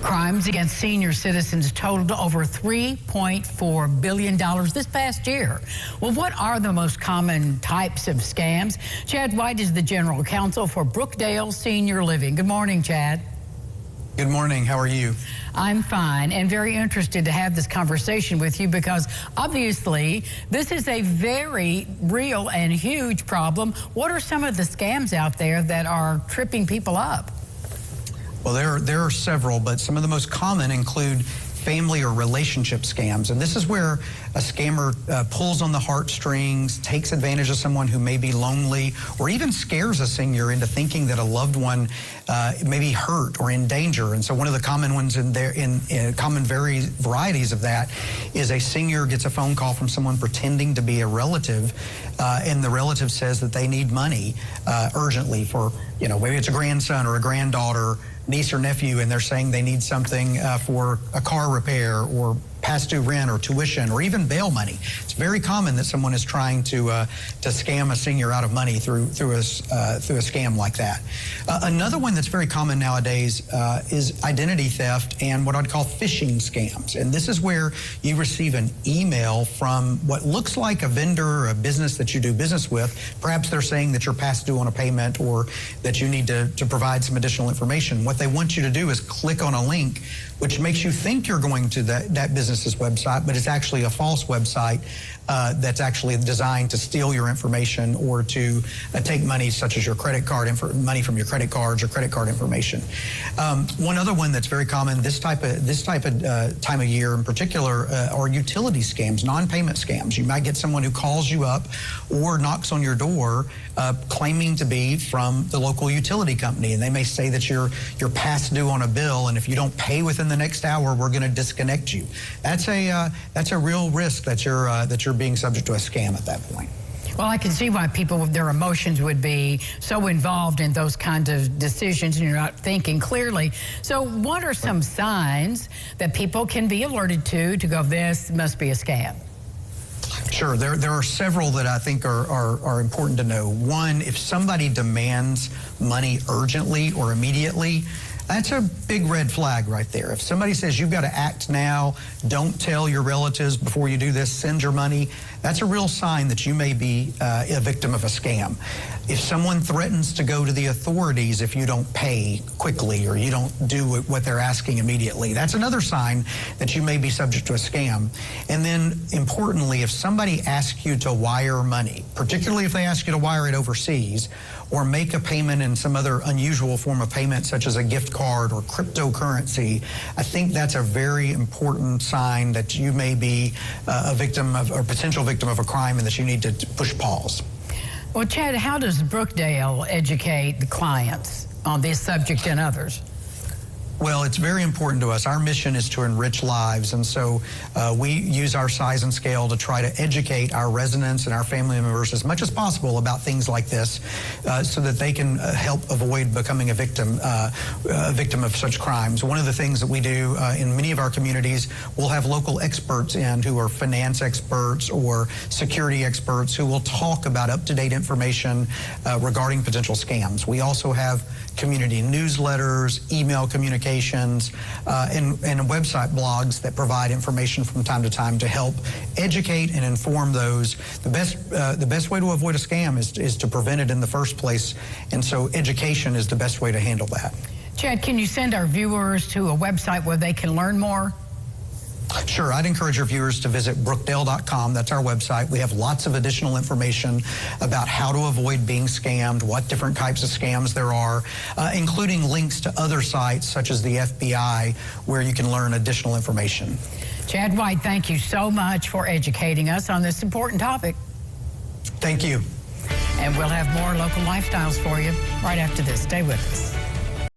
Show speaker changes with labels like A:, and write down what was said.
A: Crimes against senior citizens totaled over $3.4 billion this past year. Well, what are the most common types of scams? Chad White is the General Counsel for Brookdale Senior Living. Good morning, Chad.
B: Good morning. How are you?
A: I'm fine and very interested to have this conversation with you because obviously this is a very real and huge problem. What are some of the scams out there that are tripping people up?
B: Well, there are several, but some of the most common include family or relationship scams. And this is where a scammer pulls on the heartstrings, takes advantage of someone who may be lonely, or even scares a senior into thinking that a loved one may be hurt or in danger. And so one of the common ones common varieties of that is a senior gets a phone call from someone pretending to be a relative, and the relative says that they need money urgently for, maybe it's a grandson or a granddaughter, niece or nephew, and they're saying they need something for a car repair or past due rent or tuition or even bail money. It's very common that someone is trying to scam a senior out of money through a scam like that. Another one that's very common nowadays is identity theft and what I'd call phishing scams. And this is where you receive an email from what looks like a vendor or a business that you do business with. Perhaps they're saying that you're past due on a payment or that you need to provide some additional information. What they want you to do is click on a link which makes you think you're going to that business's website, but it's actually a false website that's actually designed to steal your information or to take money such as your credit card money from your credit cards or credit card information. One other one that's very common this type of time of year in particular are utility scams, non-payment scams. You might get someone who calls you up or knocks on your door claiming to be from the local utility company, and they may say that you're past due on a bill, and if you don't pay within the next hour, we're going to disconnect you. That's a real risk that you're being subject to a scam at that point.
A: Well, I can see why people, their emotions would be so involved in those kinds of decisions and you're not thinking clearly. So what are some signs that people can be alerted to go, this must be a scam?
B: Sure. There are several that I think are important to know. One, if somebody demands money urgently or immediately, that's a big red flag right there. If somebody says you've got to act now, don't tell your relatives before you do this, send your money, that's a real sign that you may be a victim of a scam. If someone threatens to go to the authorities if you don't pay quickly or you don't do what they're asking immediately, that's another sign that you may be subject to a scam. And then, importantly, if somebody asks you to wire money, particularly if they ask you to wire it overseas or make a payment in some other unusual form of payment such as a gift card or cryptocurrency, I think that's a very important sign that you may be a victim of or potential victim of a crime and that you need to push pause.
A: Well, Chad, how does Brookdale educate the clients on this subject and others?
B: Well, it's very important to us. Our mission is to enrich lives, and so we use our size and scale to try to educate our residents and our family members as much as possible about things like this so that they can help avoid becoming a victim of such crimes. One of the things that we do in many of our communities, we'll have local experts in who are finance experts or security experts who will talk about up-to-date information regarding potential scams. We also have community newsletters, email communications, and website blogs that provide information from time to time to help educate and inform those. The best way to avoid a scam is to prevent it in the first place, and so education is the best way to handle that.
A: Chad, can you send our viewers to a website where they can learn more?
B: Sure. I'd encourage your viewers to visit Brookdale.com. That's our website. We have lots of additional information about how to avoid being scammed, what different types of scams there are, including links to other sites such as the FBI where you can learn additional information.
A: Chad White, thank you so much for educating us on this important topic.
B: Thank you.
A: And we'll have more local lifestyles for you right after this. Stay with us.